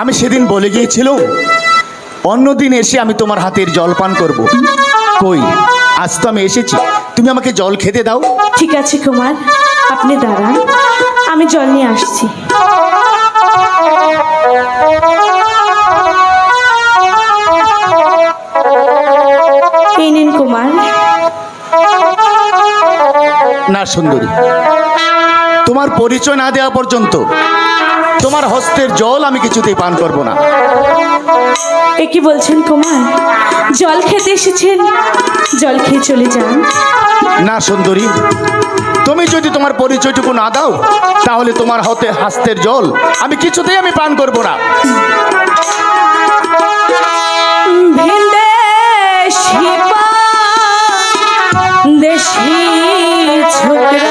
আমি সেদিন বলে গিয়েছিলাম অন্যদিন এসে আমি তোমার হাতের জল পান করব। কই, আজ তো আমি এসেছি, তুমি আমাকে জল খেতে দাও। ঠিক আছে কুমার, আপনি দাঁড়ান, আমি জল নিয়ে আসছি। এই নিন কুমার। না সুন্দরী, তোমার পরিচয় না দেওয়া পর্যন্ত তোমার হস্তের জল আমি কিছুতেই পান করব না। এ কি বলছেন কুমার? জল খেতে এসেছেন, জল খেয়ে চলে যান। না সুন্দরী, তুমি যদি তোমার পরিচয়টুকু না দাও তাহলে তোমার হস্তের জল আমি কিছুতেই আমি পান করব না। দেশি ছোকরা